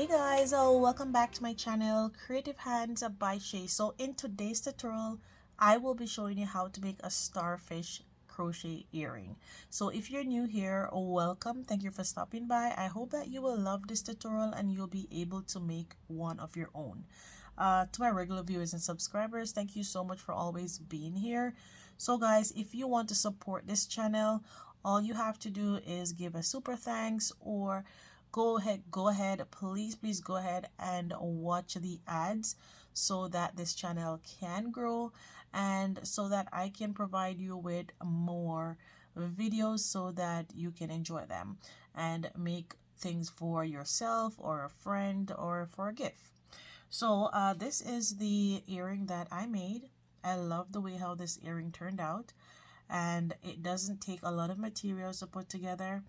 Hey guys, welcome back to my channel Creative Hands by Shay. So in today's tutorial I will be showing you how to make a starfish crochet earring. So if you're new here, welcome. Thank you for stopping by. I hope that you will love this tutorial and you'll be able to make one of your own. To my regular viewers and subscribers, thank you so much for always being here. So guys, if you want to support this channel, all you have to do is give a super thanks or go ahead, please go ahead and watch the ads so that this channel can grow and so that I can provide you with more videos so that you can enjoy them and make things for yourself or a friend or for a gift. So this is the earring that I made. I love the way how this earring turned out, and it doesn't take a lot of materials to put together,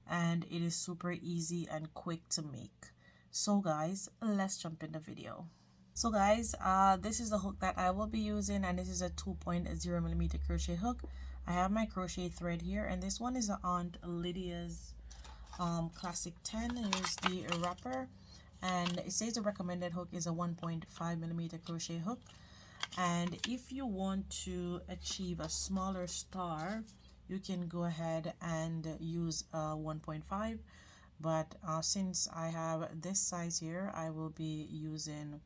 and it is super easy and quick to make. So guys, let's jump in the video. So guys, this is the hook that I will be using, and this is a 2.0 millimeter crochet hook. I have my crochet thread here, and this one is Aunt Lydia's classic 10. Here's the wrapper, and it says the recommended hook is a 1.5 millimeter crochet hook. And if you want to achieve a smaller star, you can go ahead and use 1.5, but since I have this size here, I will be using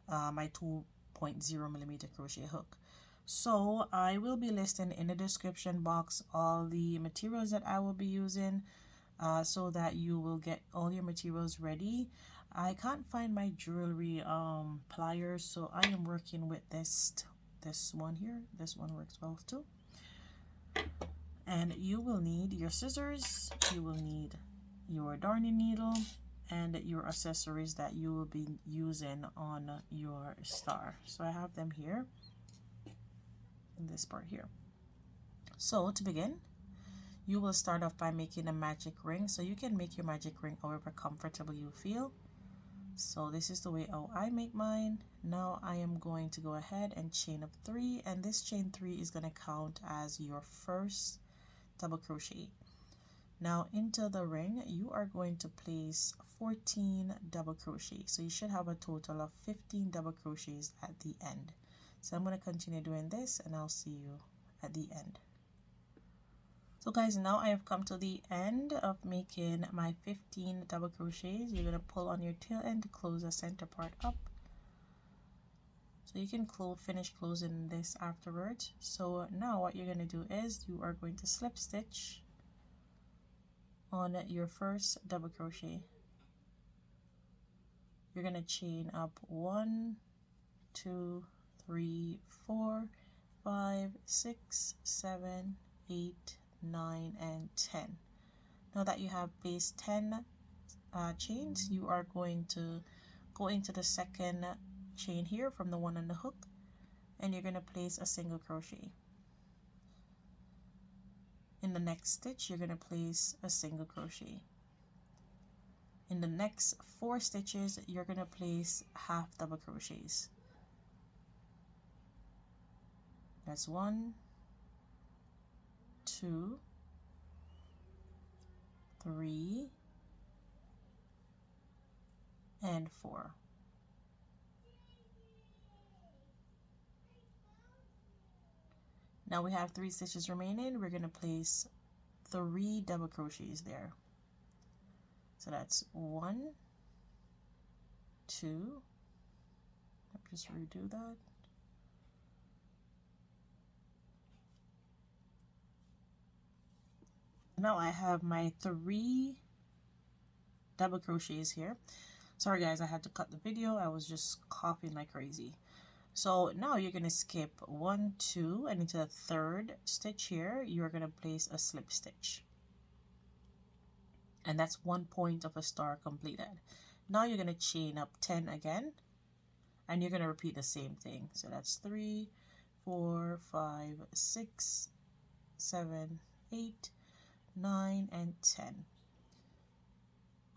my 2.0 millimeter crochet hook. So I will be listing in the description box all the materials that I will be using so that you will get all your materials ready. I can't find my jewelry pliers, so I am working with this one here. This one works well too. And you will need your scissors, you will need your darning needle, and your accessories that you will be using on your star. So I have them here in this part here. So to begin, you will start off by making a magic ring. So you can make your magic ring however comfortable you feel. So this is the way how I make mine. Now I am going to go ahead and chain up 3, and this chain 3 is going to count as your first double crochet. Now into the ring you are going to place 14 double crochets, so you should have a total of 15 double crochets at the end. So I'm going to continue doing this and I'll see you at the end. So guys, now I have come to the end of making my 15 double crochets. You're going to pull on your tail end to close the center part up. So you can finish closing this afterwards. So now what you're going to do is you are going to slip stitch on your first double crochet. You're going to chain up 1, 2, 3, 4, 5, 6, 7, 8, 9, and 10. Now that you have placed 10 chains, you are going to go into the second chain here from the one on the hook, and you're going to place a single crochet. In the next stitch you're going to place a single crochet. In the next 4 stitches you're going to place half double crochets. That's 1, 2, 3, and 4. Now we have 3 stitches remaining. We're going to place 3 double crochets there. So that's 1, 2, just redo that. Now I have my 3 double crochets here. Sorry guys, I had to cut the video. I was just coughing like crazy. So now you're going to skip 1, 2, and into the third stitch here you're going to place a slip stitch, and that's 1 point of a star completed. Now you're going to chain up 10 again, and you're going to repeat the same thing. So that's 3, 4, 5, 6, 7, 8, 9, and 10.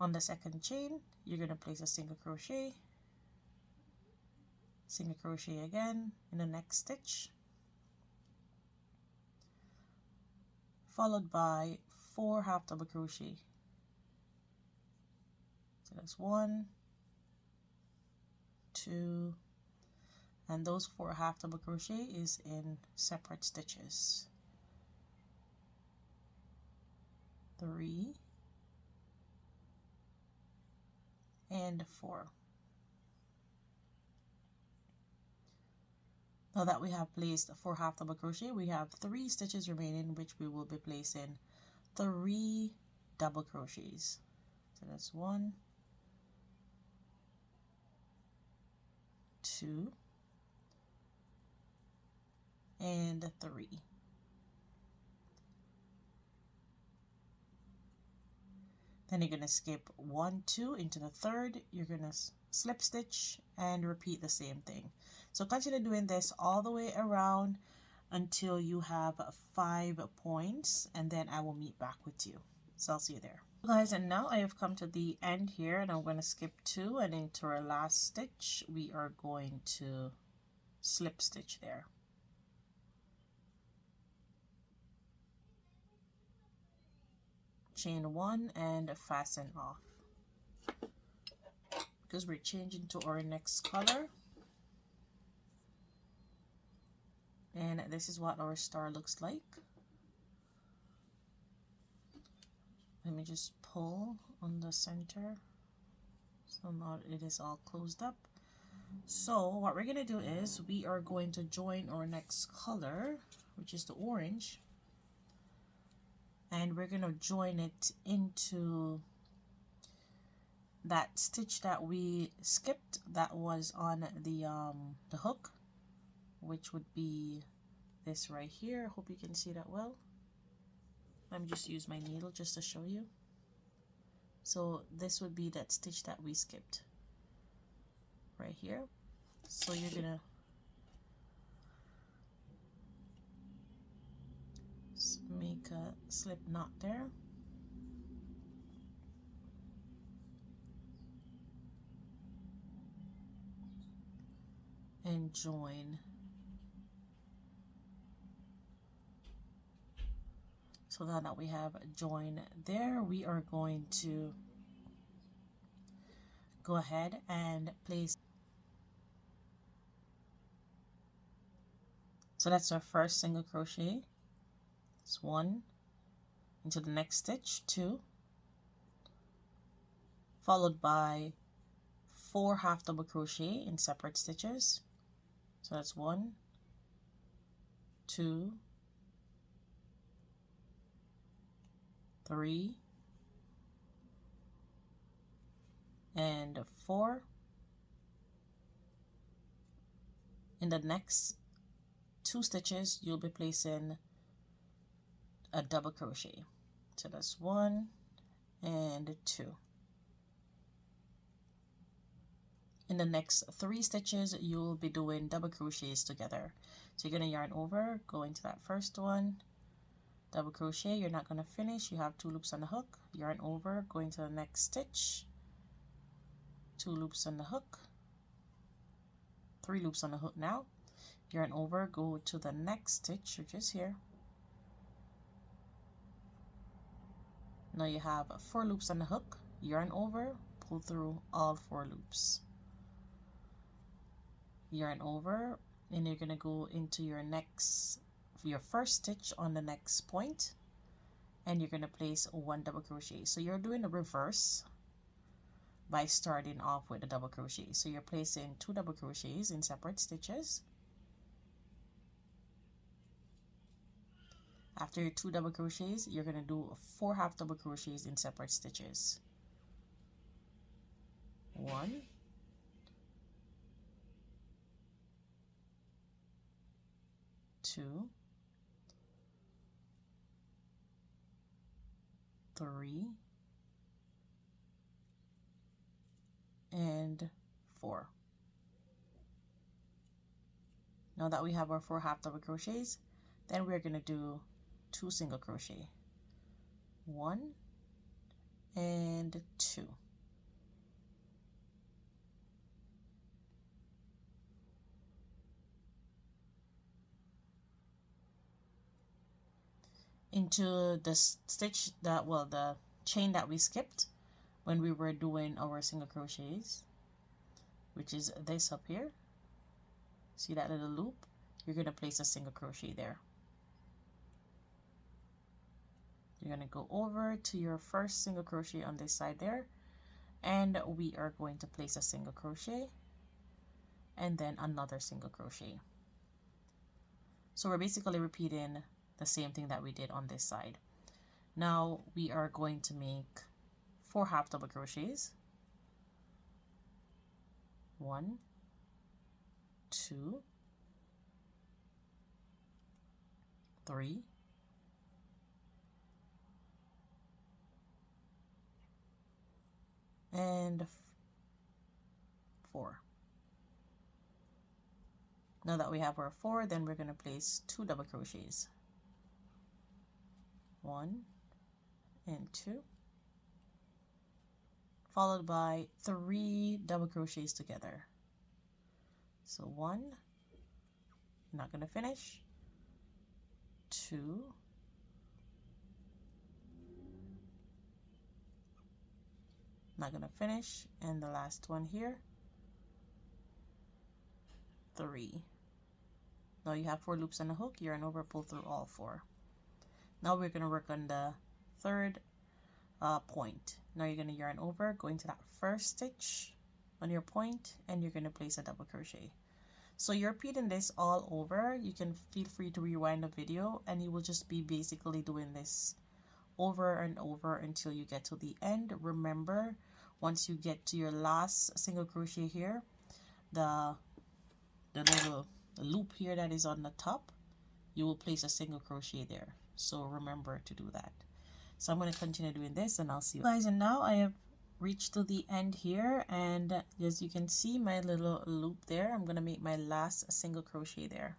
On the second chain you're going to place a single crochet again in the next stitch, followed by 4 half double crochet, So that's 1, 2, and those 4 half double crochet is in separate stitches. 3 and 4. Now that we have placed 4 half double crochet, we have 3 stitches remaining, which we will be placing 3 double crochets. So that's 1, 2, and 3. Then you're going to skip 1, 2 into the third. You're going to slip stitch and repeat the same thing. So continue doing this all the way around until you have 5 points, and then I will meet back with you. So I'll see you there. Guys, and now I have come to the end here, and I'm going to skip 2, and into our last stitch we are going to slip stitch there. Chain 1 and fasten off, because we're changing to our next color. And this is what our star looks like. Let me just pull on the center so now it is all closed up. So what we're going to do is we are going to join our next color, which is the orange, and we're going to join it into that stitch that we skipped that was on the hook, which would be this right here. Hope you can see that well. Let me just use my needle just to show you. So this would be that stitch that we skipped right here. So you're gonna make a slip knot there, and join. So now that we have joined there, we are going to go ahead and place. So that's our first single crochet. It's 1 into the next stitch, 2, followed by 4 half double crochet in separate stitches. So that's 1, 2, 3, and 4. In the next 2 stitches you'll be placing a double crochet. So that's 1 and 2. In the next 3 stitches you'll be doing double crochets together. So you're going to yarn over, go into that first one, double crochet. You're not going to finish, you have 2 loops on the hook, yarn over, go into the next stitch, 2 loops on the hook, 3 loops on the hook now, yarn over, go to the next stitch, which is here. Now you have 4 loops on the hook, yarn over, pull through all 4 loops, yarn over, and you're going to go into your first stitch on the next point, and you're going to place 1 double crochet. So you're doing the reverse by starting off with a double crochet. So you're placing 2 double crochets in separate stitches. After your 2 double crochets, you're going to do 4 half double crochets in separate stitches. 1, 2, 3, and 4. Now that we have our 4 half double crochets, then we're going to do 2 single crochet, 1 and 2. Into the stitch that, well, the chain that we skipped, when we were doing our single crochets, which is this up here. See that little loop? You're going to place a single crochet there. You're going to go over to your first single crochet on this side there, and we are going to place a single crochet and then another single crochet. So we're basically repeating the same thing that we did on this side. Now we are going to make 4 half double crochets. 1, 2, 3, 4. Now that we have our 4, then we're going to place 2 double crochets. 1 and 2, followed by 3 double crochets together. So 1, not going to finish, 2, not going to finish, and the last one here, 3. Now you have 4 loops on the hook, yarn over, pull through all 4. Now we're going to work on the third point. Now you're going to yarn over, go into that first stitch on your point, and you're going to place a double crochet. So you're repeating this all over. You can feel free to rewind the video, and you will just be basically doing this over and over until you get to the end. Remember, once you get to your last single crochet here, the little loop here that is on the top, you will place a single crochet there. So remember to do that. So I'm going to continue doing this, and I'll see you guys. And now I have reached to the end here, and as you can see my little loop there, I'm going to make my last single crochet there.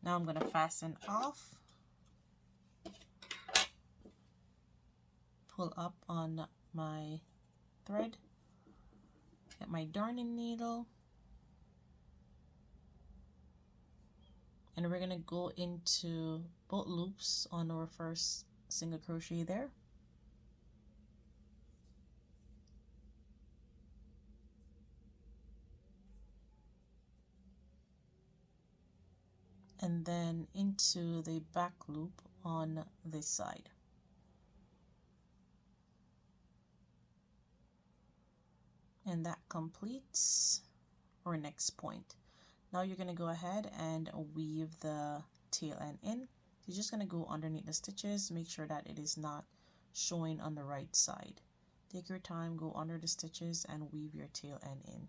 Now I'm going to fasten off, pull up on my thread, get my darning needle, and we're going to go into both loops on our first single crochet there. And then into the back loop on this side. And that completes our next point. Now you're going to go ahead and weave the tail end in. You're just going to go underneath the stitches, make sure that it is not showing on the right side. Take your time, go under the stitches and weave your tail end in.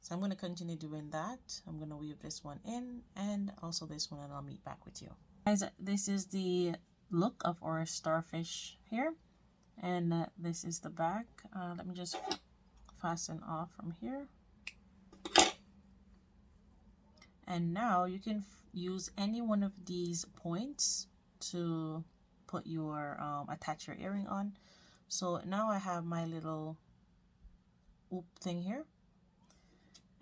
So I'm going to continue doing that. I'm going to weave this one in and also this one, and I'll meet back with you. Guys, this is the look of our starfish here. And this is the back. Let me just fasten off from here. And now you can use any one of these points to put your attach your earring on. So now I have my little hoop thing here,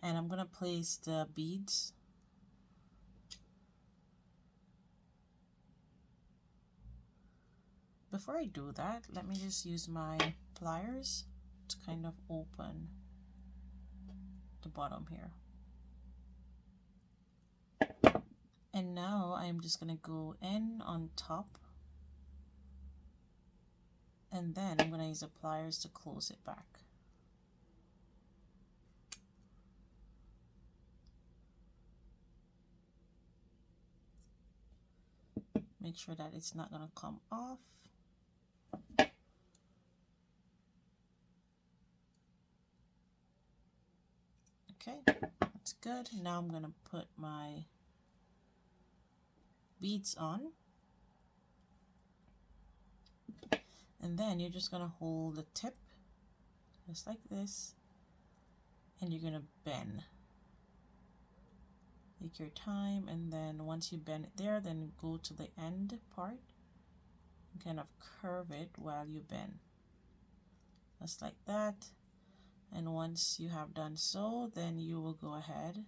and I'm gonna place the beads. Before I do that, let me just use my pliers to kind of open the bottom here. And now I'm just going to go in on top, and then I'm going to use the pliers to close it back. Make sure that it's not going to come off. Okay, that's good. Now I'm going to put my beads on. And then you're just going to hold the tip just like this, and you're going to bend. Take your time, and then once you bend it there, then go to the end part and kind of curve it while you bend. Just like that. And once you have done so, then you will go ahead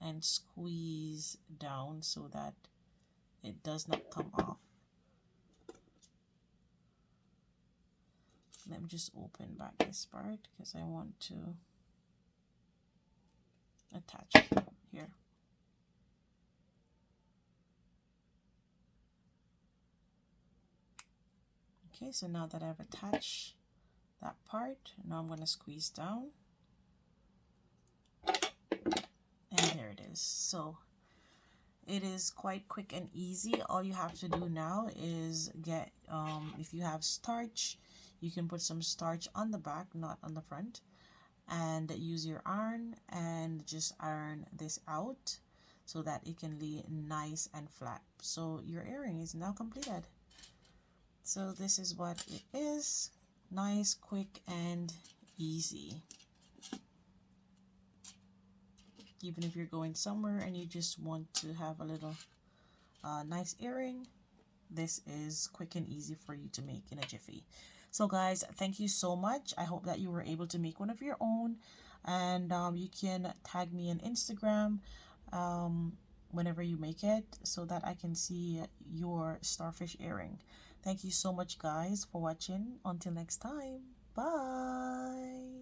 and squeeze down so that it does not come off. Let me just open back this part because I want to attach here. Okay, so now that I've attached that part, now I'm going to squeeze down, and there it is. So it is quite quick and easy. All you have to do now is get, if you have starch, you can put some starch on the back, not on the front, and use your iron and just iron this out so that it can lay nice and flat. So your earring is now completed. So this is what it is. Nice, quick, and easy. Even if you're going somewhere and you just want to have a little nice earring, this is quick and easy for you to make in a jiffy. So guys, thank you so much. I hope that you were able to make one of your own, and you can tag me on Instagram whenever you make it so that I can see your starfish earring. Thank you so much guys for watching. Until next time, bye.